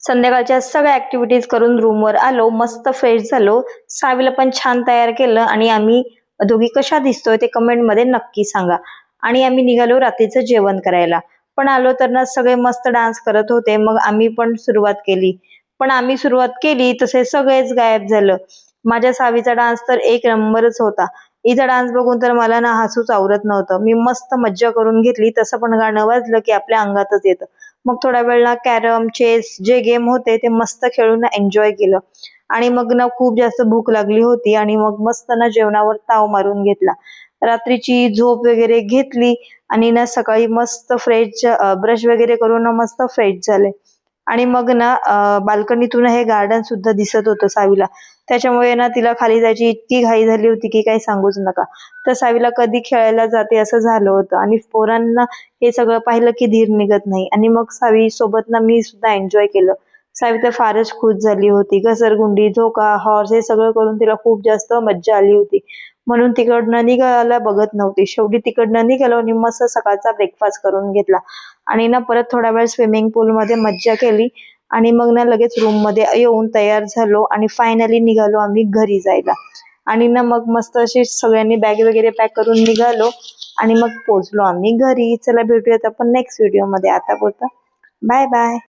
संध्याकाळच्या सगळ्या ऍक्टिव्हिटीज करून रूमवर आलो, मस्त फ्रेश झालो. सावीला पण छान तयार केलं आणि आम्ही दोघी कशा दिसतोय ते कमेंट मध्ये नक्की सांगा. आणि आम्ही निघालो रात्रीचं जेवण करायला. पण आलो तर ना सगळे मस्त डान्स करत होते, मग आम्ही पण सुरुवात केली. पण आम्ही सुरुवात केली तसे सगळेच गायब झालं. माझ्या सावीचा डान्स तर एक नंबरच होता. हिचा डान्स बघून तर मला ना हसूच आवरत नव्हतं. मी मस्त मज्जा करून घेतली. तसं पण गाणं वाजलं की आपल्या अंगातच येतं. मग थोड्या वेळ ना कॅरम, चेस जे गेम होते ते मस्त खेळून एन्जॉय केलं. आणि मग ना खूप जास्त भूक लागली होती आणि मग मस्त ना जेवणावर ताव मारून घेतला. रात्रीची झोप वगैरे घेतली आणि ना सकाळी मस्त फ्रेश ब्रश वगैरे करून ना मस्त फ्रेश झाले. आणि मग ना बाल्कनीतून हे गार्डन सुद्धा दिसत होतं सावीला. त्याच्यामुळे ना तिला खाली जायची इतकी घाई झाली होती की काही सांगूच नका. तर सावीला कधी खेळायला जाते असं झालं होतं. आणि पोरांना हे सगळं पाहिलं की धीर निघत नाही. आणि मग सावी सोबत ना मी सुद्धा एन्जॉय केलं. सावी तर फारच खुश झाली होती. घसरगुंडी, झोका, हॉर्स हे सगळं करून तिला खूप जास्त मज्जा आली होती. म्हणून तिकडनं निघायला बघत नव्हती. शेवटी तिकडनं निघालो आणि मस्त सकाळचा ब्रेकफास्ट करून घेतला. आणि ना परत थोडा वेळ स्विमिंग पूल मध्ये मज्जा केली. आणि मग ना लगेच रूम मध्ये येऊन तयार झालो आणि फायनली निघालो आम्ही घरी जायला. आणि ना मग मस्त अशी सगळ्यांनी बॅग वगैरे पॅक करून निघालो आणि मग पोहोचलो आम्ही घरी. चला भेटूयात आपण नेक्स्ट व्हिडिओ मध्ये. आता बोलता बाय बाय.